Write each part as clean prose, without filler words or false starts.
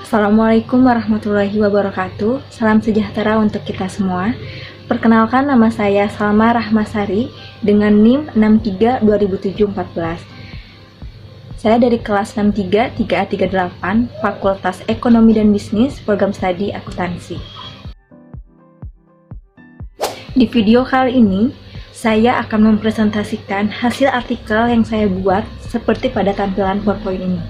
Assalamualaikum warahmatullahi wabarakatuh. Salam sejahtera untuk kita semua. Perkenalkan, nama saya Salma Rahmasari dengan NIM 63200714. Saya dari kelas 63 3A38 Fakultas Ekonomi dan Bisnis, Program Studi Akuntansi. Di video kali ini, saya akan mempresentasikan hasil artikel yang saya buat seperti pada tampilan PowerPoint ini.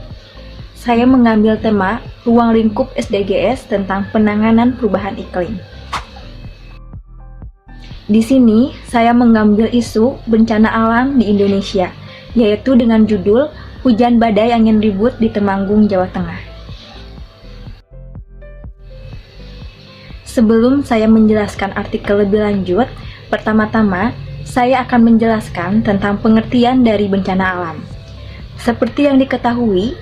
Saya mengambil tema ruang lingkup SDGs tentang penanganan perubahan iklim. Di sini, saya mengambil isu bencana alam di Indonesia, yaitu dengan judul Hujan Badai Angin Ribut di Temanggung, Jawa Tengah. Sebelum saya menjelaskan artikel lebih lanjut, pertama-tama saya akan menjelaskan tentang pengertian dari bencana alam. Seperti yang diketahui,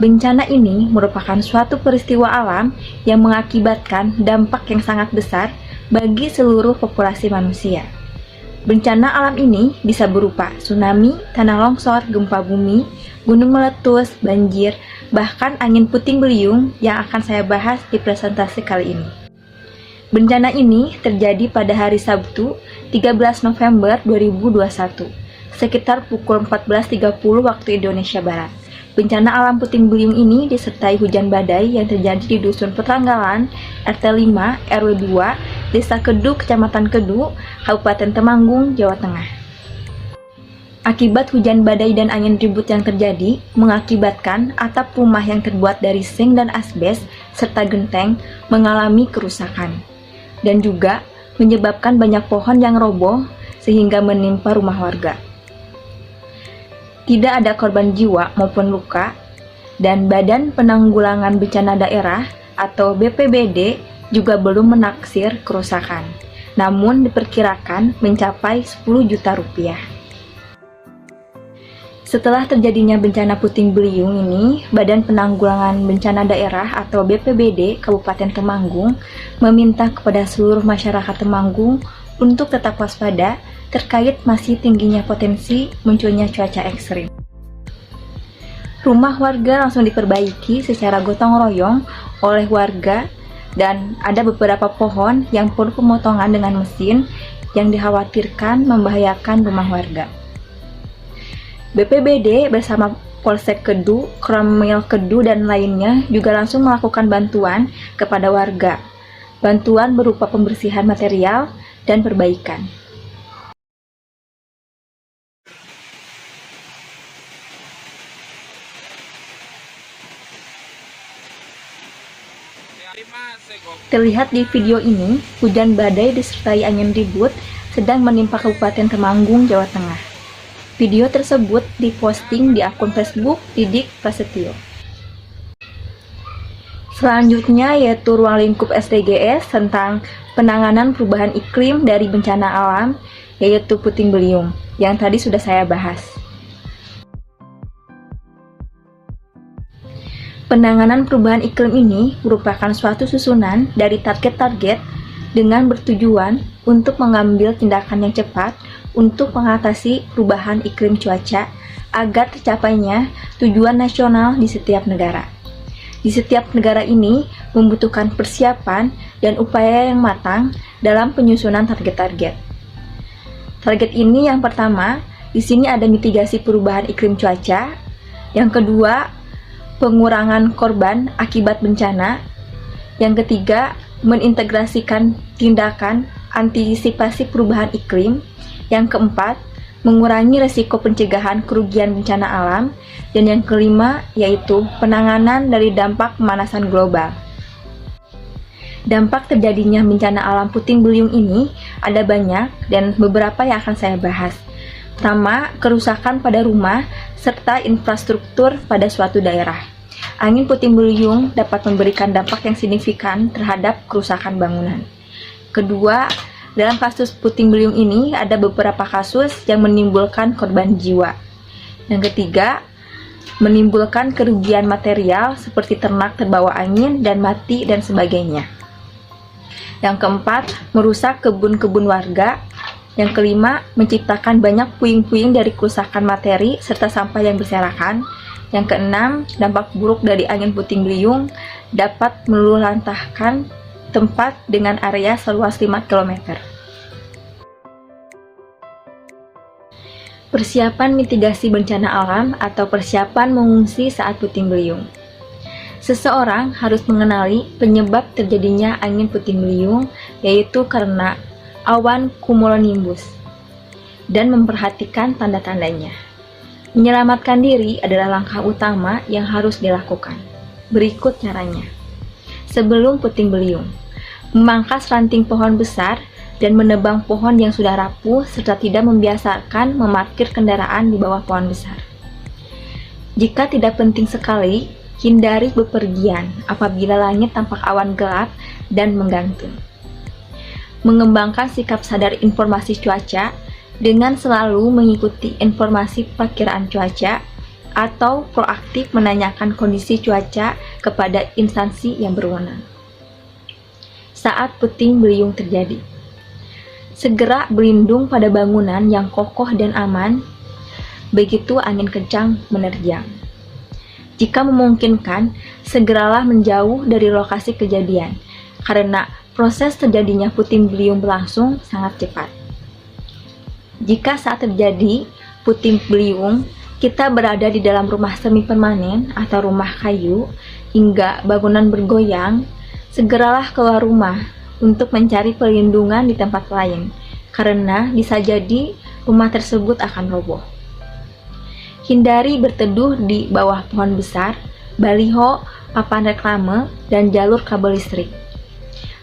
bencana ini merupakan suatu peristiwa alam yang mengakibatkan dampak yang sangat besar bagi seluruh populasi manusia. Bencana alam ini bisa berupa tsunami, tanah longsor, gempa bumi, gunung meletus, banjir, bahkan angin puting beliung yang akan saya bahas di presentasi kali ini. Bencana ini terjadi pada hari Sabtu, 13 November 2021, sekitar pukul 14.30 waktu Indonesia Barat. Bencana alam puting beliung ini disertai hujan badai yang terjadi di Dusun Petranggalan, RT 5, RW 2, Desa Kedu, Kecamatan Kedu, Kabupaten Temanggung, Jawa Tengah. Akibat hujan badai dan angin ribut yang terjadi, mengakibatkan atap rumah yang terbuat dari seng dan asbes serta genteng mengalami kerusakan, dan juga menyebabkan banyak pohon yang roboh sehingga menimpa rumah warga. Tidak ada korban jiwa maupun luka, dan Badan Penanggulangan Bencana Daerah atau BPBD juga belum menaksir kerusakan, namun diperkirakan mencapai 10 juta rupiah. Setelah terjadinya bencana puting beliung ini, Badan Penanggulangan Bencana Daerah atau BPBD Kabupaten Temanggung meminta kepada seluruh masyarakat Temanggung untuk tetap waspada terkait masih tingginya potensi munculnya cuaca ekstrim. Rumah warga langsung diperbaiki secara gotong royong oleh warga, dan ada beberapa pohon yang perlu pemotongan dengan mesin yang dikhawatirkan membahayakan rumah warga. BPBD bersama Polsek Kedu, Kromil Kedu, dan lainnya juga langsung melakukan bantuan kepada warga. Bantuan berupa pembersihan material dan perbaikan. Terlihat di video ini, hujan badai disertai angin ribut sedang menimpa Kabupaten Temanggung, Jawa Tengah. Video tersebut diposting di akun Facebook Didik Prasetyo. Selanjutnya yaitu ruang lingkup SDGs tentang penanganan perubahan iklim dari bencana alam, yaitu puting beliung, yang tadi sudah saya bahas. Penanganan perubahan iklim ini merupakan suatu susunan dari target-target dengan bertujuan untuk mengambil tindakan yang cepat untuk mengatasi perubahan iklim cuaca agar tercapainya tujuan nasional di setiap negara. Di setiap negara ini membutuhkan persiapan dan upaya yang matang dalam penyusunan target-target. Target ini yang pertama, di sini ada mitigasi perubahan iklim cuaca. Yang kedua, pengurangan korban akibat bencana. Yang ketiga, mengintegrasikan tindakan antisipasi perubahan iklim. Yang keempat, mengurangi risiko pencegahan kerugian bencana alam. Dan yang kelima, yaitu penanganan dari dampak pemanasan global. Dampak terjadinya bencana alam puting beliung ini ada banyak dan beberapa yang akan saya bahas. Pertama, kerusakan pada rumah serta infrastruktur pada suatu daerah. Angin puting beliung dapat memberikan dampak yang signifikan terhadap kerusakan bangunan. Kedua, dalam kasus puting beliung ini ada beberapa kasus yang menimbulkan korban jiwa. Yang ketiga, menimbulkan kerugian material seperti ternak terbawa angin dan mati dan sebagainya. Yang keempat, merusak kebun-kebun warga. Yang kelima, menciptakan banyak puing-puing dari kerusakan materi serta sampah yang berserakan. Yang keenam, dampak buruk dari angin puting beliung dapat meluluhlantahkan tempat dengan area seluas 5 km. Persiapan mitigasi bencana alam atau persiapan mengungsi saat puting beliung. Seseorang harus mengenali penyebab terjadinya angin puting beliung, yaitu karena awan cumulonimbus, dan memperhatikan tanda-tandanya. Menyelamatkan diri adalah langkah utama yang harus dilakukan. Berikut caranya. Sebelum puting beliung, memangkas ranting pohon besar dan menebang pohon yang sudah rapuh serta tidak membiasakan memarkir kendaraan di bawah pohon besar. Jika tidak penting sekali, hindari bepergian apabila langit tampak awan gelap dan menggantung. Mengembangkan sikap sadar informasi cuaca dengan selalu mengikuti informasi perkiraan cuaca atau proaktif menanyakan kondisi cuaca kepada instansi yang berwenang. Saat puting beliung terjadi, segera berlindung pada bangunan yang kokoh dan aman begitu angin kencang menerjang. Jika memungkinkan, segeralah menjauh dari lokasi kejadian karena proses terjadinya puting beliung berlangsung sangat cepat. Jika saat terjadi puting beliung, kita berada di dalam rumah semi permanen atau rumah kayu hingga bangunan bergoyang, segeralah keluar rumah untuk mencari perlindungan di tempat lain, karena bisa jadi rumah tersebut akan roboh. Hindari berteduh di bawah pohon besar, baliho, papan reklame, dan jalur kabel listrik.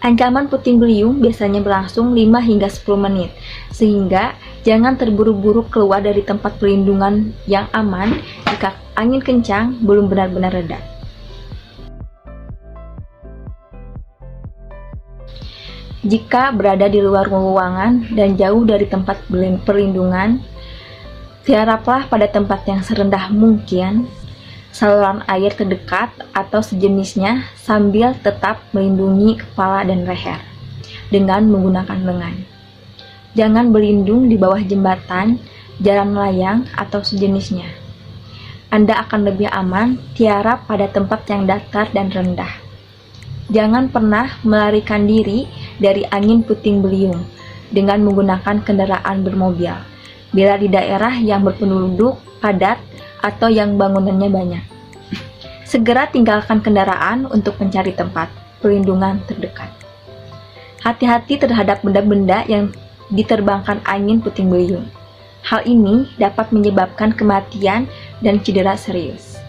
Ancaman puting beliung biasanya berlangsung 5 hingga 10 menit, sehingga jangan terburu-buru keluar dari tempat perlindungan yang aman jika angin kencang belum benar-benar reda. Jika berada di luar ruangan dan jauh dari tempat perlindungan, tiaraplah pada tempat yang serendah mungkin, saluran air terdekat atau sejenisnya sambil tetap melindungi kepala dan leher dengan menggunakan lengan. Jangan berlindung di bawah jembatan, jalan layang, atau sejenisnya. Anda akan lebih aman tiarap pada tempat yang datar dan rendah. Jangan pernah melarikan diri dari angin puting beliung dengan menggunakan kendaraan bermobil bila di daerah yang berpenduduk padat atau yang bangunannya banyak. Segera tinggalkan kendaraan untuk mencari tempat perlindungan terdekat. Hati-hati terhadap benda-benda yang diterbangkan angin puting beliung. Hal ini dapat menyebabkan kematian dan cedera serius.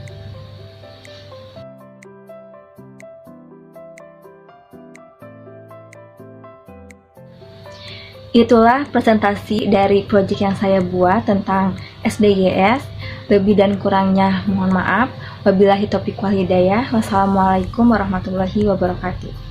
Itulah presentasi dari proyek yang saya buat tentang SDGs. Lebih dan kurangnya mohon maaf. Wabillahi taufiq wal hidayah. Wassalamualaikum warahmatullahi wabarakatuh.